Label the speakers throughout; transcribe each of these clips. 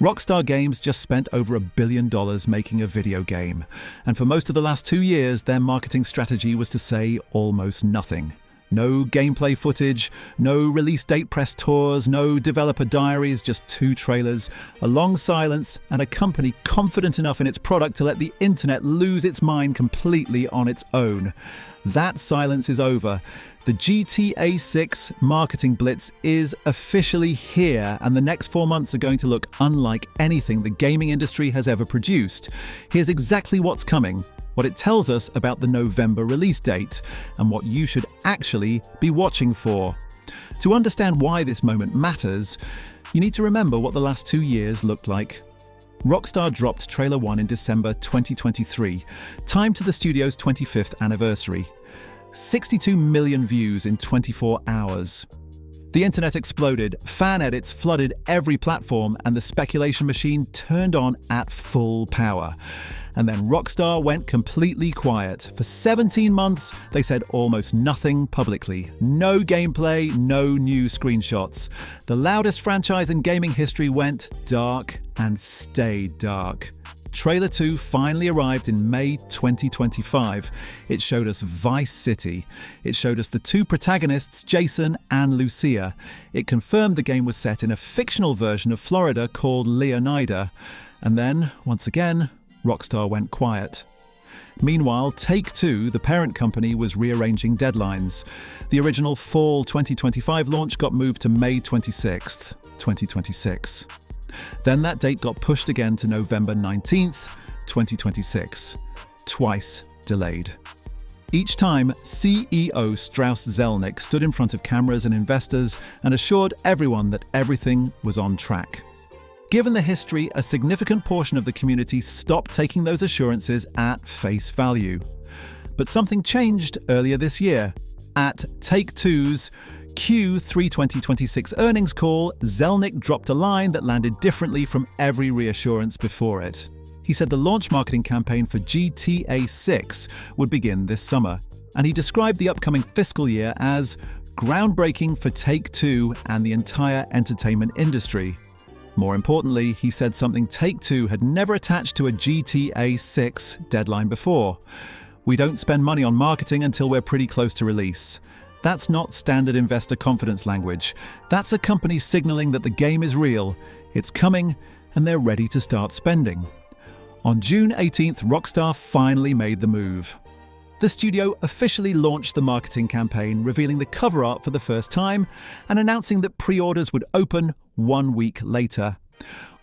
Speaker 1: Rockstar Games just spent over $1 billion making a video game, and for most of the last 2 years, their marketing strategy was to say almost nothing. No gameplay footage, no release date press tours, no developer diaries, just 2 trailers, a long silence, and a company confident enough in its product to let the internet lose its mind completely on its own. That silence is over. The GTA 6 marketing blitz is officially here, and the next 4 months are going to look unlike anything the gaming industry has ever produced. Here's exactly what's coming, what it tells us about the November release date, and what you should actually be watching for. To understand why this moment matters, you need to remember what the last 2 years looked like. Rockstar dropped Trailer 1 in December 2023, timed to the studio's 25th anniversary. 62 million views in 24 hours. The internet exploded, fan edits flooded every platform, and the speculation machine turned on at full power. And then Rockstar went completely quiet. For 17 months, they said almost nothing publicly. No gameplay, no new screenshots. The loudest franchise in gaming history went dark and stayed dark. Trailer 2 finally arrived in May 2025. It showed us Vice City. It showed us the 2 protagonists, Jason and Lucia. It confirmed the game was set in a fictional version of Florida called Leonida. And then, once again, Rockstar went quiet. Meanwhile, Take-Two, the parent company, was rearranging deadlines. The original fall 2025 launch got moved to May 26th, 2026. Then that date got pushed again to November 19th, 2026. Twice delayed. Each time, CEO Strauss Zelnick stood in front of cameras and investors and assured everyone that everything was on track. Given the history, a significant portion of the community stopped taking those assurances at face value. But something changed earlier this year. At Take-Two's Q3 2026 earnings call, Zelnick dropped a line that landed differently from every reassurance before it. He said the launch marketing campaign for GTA 6 would begin this summer, and he described the upcoming fiscal year as groundbreaking for Take-Two and the entire entertainment industry. More importantly, he said something Take-Two had never attached to a GTA 6 deadline before. "We don't spend money on marketing until we're pretty close to release." That's not standard investor confidence language. That's a company signaling that the game is real, it's coming, and they're ready to start spending. On June 18th, Rockstar finally made the move. The studio officially launched the marketing campaign, revealing the cover art for the first time and announcing that pre-orders would open 1 week later.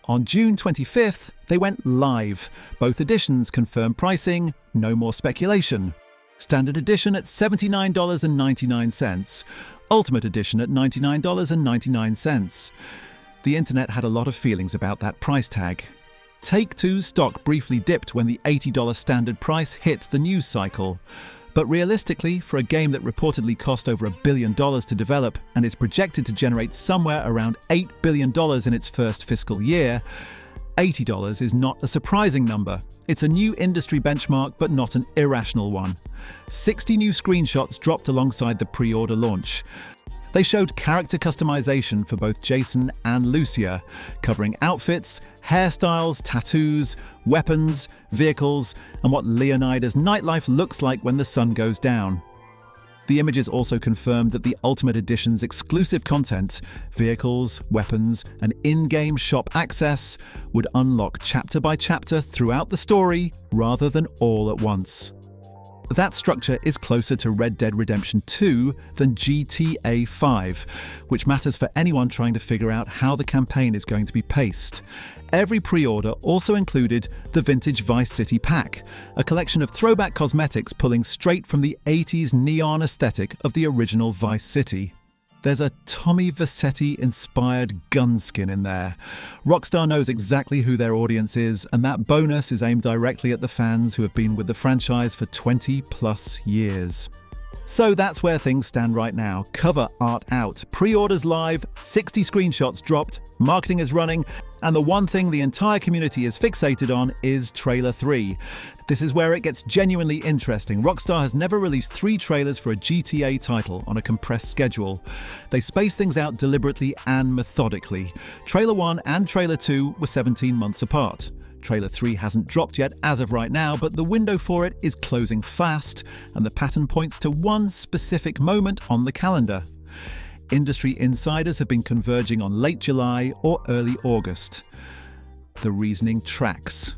Speaker 1: On June 25th, they went live. Both editions confirmed pricing, no more speculation. Standard Edition at $79.99, Ultimate Edition at $99.99. The internet had a lot of feelings about that price tag. Take-Two's stock briefly dipped when the $80 standard price hit the news cycle. But realistically, for a game that reportedly cost over $1 billion to develop and is projected to generate somewhere around $8 billion in its first fiscal year, $80 is not a surprising number. It's a new industry benchmark, but not an irrational one. 60 new screenshots dropped alongside the pre-order launch. They showed character customization for both Jason and Lucia, covering outfits, hairstyles, tattoos, weapons, vehicles, and what Leonida's nightlife looks like when the sun goes down. The images also confirmed that the Ultimate Edition's exclusive content, vehicles, weapons, and in-game shop access, would unlock chapter by chapter throughout the story rather than all at once. That structure is closer to Red Dead Redemption 2 than GTA 5, which matters for anyone trying to figure out how the campaign is going to be paced. Every pre-order also included the Vintage Vice City pack, a collection of throwback cosmetics pulling straight from the 80s neon aesthetic of the original Vice City. There's a Tommy Vercetti-inspired gun skin in there. Rockstar knows exactly who their audience is, and that bonus is aimed directly at the fans who have been with the franchise for 20+ years. So that's where things stand right now. Cover art out, pre-orders live, 60 screenshots dropped, marketing is running, And the one thing the entire community is fixated on is Trailer 3. This is where it gets genuinely interesting. Rockstar has never released 3 trailers for a GTA title on a compressed schedule. They space things out deliberately and methodically. Trailer 1 and Trailer 2 were 17 months apart. Trailer 3 hasn't dropped yet as of right now, but the window for it is closing fast, and the pattern points to one specific moment on the calendar. Industry insiders have been converging on late July or early August. The reasoning tracks.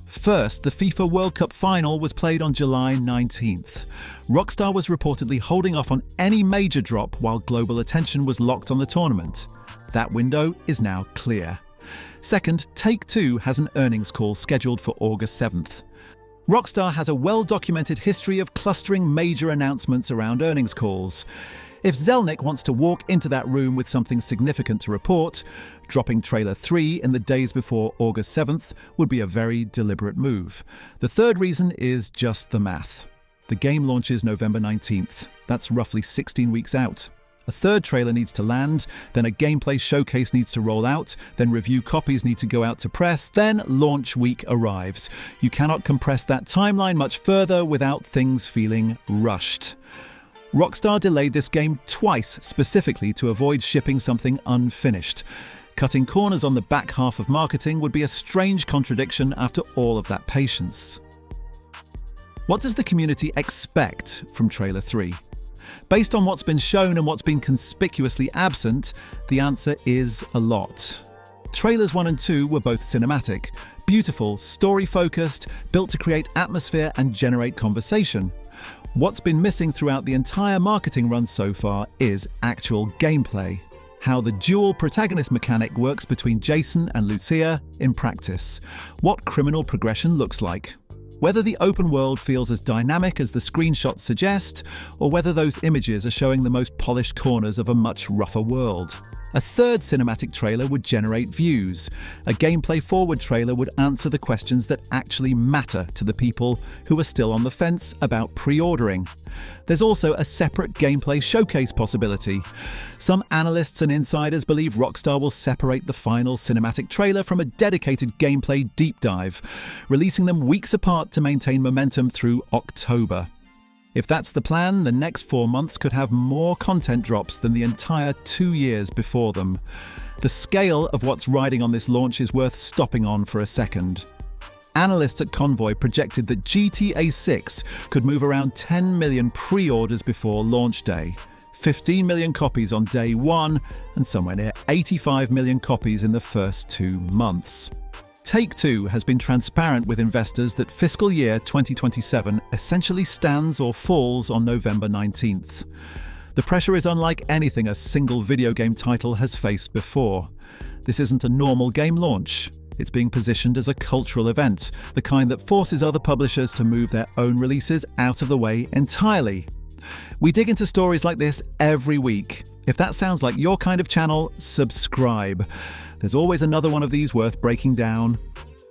Speaker 1: First, the FIFA World Cup final was played on July 19th. Rockstar was reportedly holding off on any major drop while global attention was locked on the tournament. That window is now clear. Second, Take-Two has an earnings call scheduled for August 7th. Rockstar has a well-documented history of clustering major announcements around earnings calls. If Zelnick wants to walk into that room with something significant to report, dropping Trailer 3 in the days before August 7th would be a very deliberate move. The third reason is just the math. The game launches November 19th. That's roughly 16 weeks out. A third trailer needs to land, then a gameplay showcase needs to roll out, then review copies need to go out to press, then launch week arrives. You cannot compress that timeline much further without things feeling rushed. Rockstar delayed this game twice specifically to avoid shipping something unfinished. Cutting corners on the back half of marketing would be a strange contradiction after all of that patience. What does the community expect from Trailer 3? Based on what's been shown and what's been conspicuously absent, the answer is a lot. Trailers 1 and 2 were both cinematic, beautiful, story-focused, built to create atmosphere and generate conversation. What's been missing throughout the entire marketing run so far is actual gameplay. How the dual protagonist mechanic works between Jason and Lucia in practice. What criminal progression looks like. Whether the open world feels as dynamic as the screenshots suggest, or whether those images are showing the most polished corners of a much rougher world. A third cinematic trailer would generate views. A gameplay-forward trailer would answer the questions that actually matter to the people who are still on the fence about pre-ordering. There's also a separate gameplay showcase possibility. Some analysts and insiders believe Rockstar will separate the final cinematic trailer from a dedicated gameplay deep dive, releasing them weeks apart to maintain momentum through October. If that's the plan, the next 4 months could have more content drops than the entire 2 years before them. The scale of what's riding on this launch is worth stopping on for a second. Analysts at Convoy projected that GTA 6 could move around 10 million pre-orders before launch day, 15 million copies on day 1, and somewhere near 85 million copies in the first 2 months. Take-Two has been transparent with investors that fiscal year 2027 essentially stands or falls on November 19th. The pressure is unlike anything a single video game title has faced before. This isn't a normal game launch. It's being positioned as a cultural event, the kind that forces other publishers to move their own releases out of the way entirely. We dig into stories like this every week. If that sounds like your kind of channel, subscribe. There's always another one of these worth breaking down.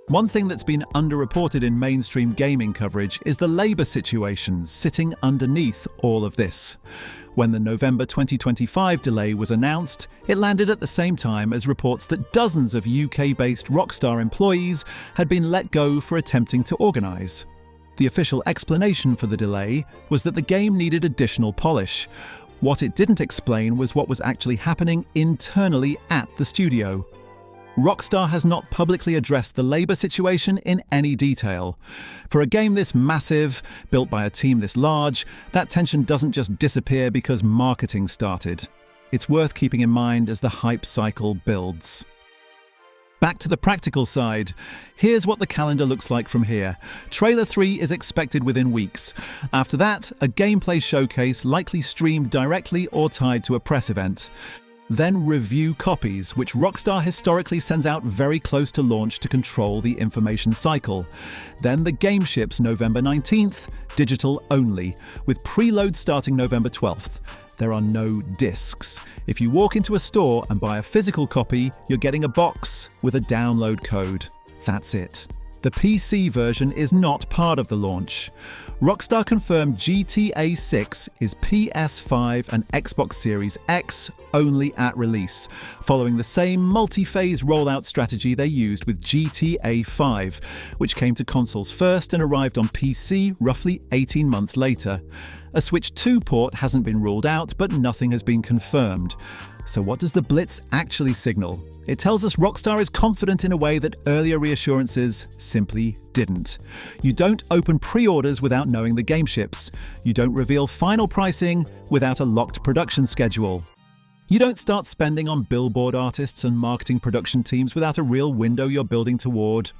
Speaker 1: One thing that's been underreported in mainstream gaming coverage is the labour situation sitting underneath all of this. When the November 2025 delay was announced, it landed at the same time as reports that dozens of UK-based Rockstar employees had been let go for attempting to organise. The official explanation for the delay was that the game needed additional polish. What it didn't explain was what was actually happening internally at the studio. Rockstar has not publicly addressed the labour situation in any detail. For a game this massive, built by a team this large, that tension doesn't just disappear because marketing started. It's worth keeping in mind as the hype cycle builds. Back to the practical side. Here's what the calendar looks like from here. Trailer 3 is expected within weeks. After that, a gameplay showcase likely streamed directly or tied to a press event. Then review copies, which Rockstar historically sends out very close to launch to control the information cycle. Then the game ships November 19th, digital only, with preload starting November 12th. There are no discs. If you walk into a store and buy a physical copy, you're getting a box with a download code. That's it. The PC version is not part of the launch. Rockstar confirmed GTA 6 is PS5 and Xbox Series X only at release, following the same multi-phase rollout strategy they used with GTA 5, which came to consoles first and arrived on PC roughly 18 months later. A Switch 2 port hasn't been ruled out, but nothing has been confirmed. So what does the Blitz actually signal? It tells us Rockstar is confident in a way that earlier reassurances simply didn't. You don't open pre-orders without knowing the game ships. You don't reveal final pricing without a locked production schedule. You don't start spending on billboard artists and marketing production teams without a real window you're building toward.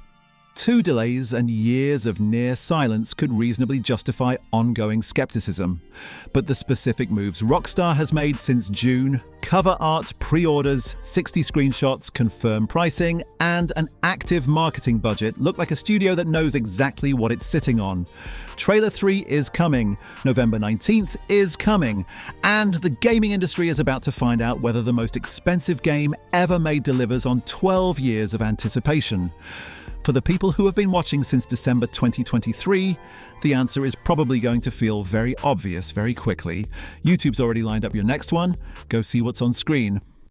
Speaker 1: 2 delays and years of near silence could reasonably justify ongoing skepticism. But the specific moves Rockstar has made since June — cover art, pre-orders, 60 screenshots, confirmed pricing, and an active marketing budget — look like a studio that knows exactly what it's sitting on. Trailer 3 is coming, November 19th is coming, and the gaming industry is about to find out whether the most expensive game ever made delivers on 12 years of anticipation. For the people who have been watching since December 2023, the answer is probably going to feel very obvious very quickly. YouTube's already lined up your next one. Go see what's on screen.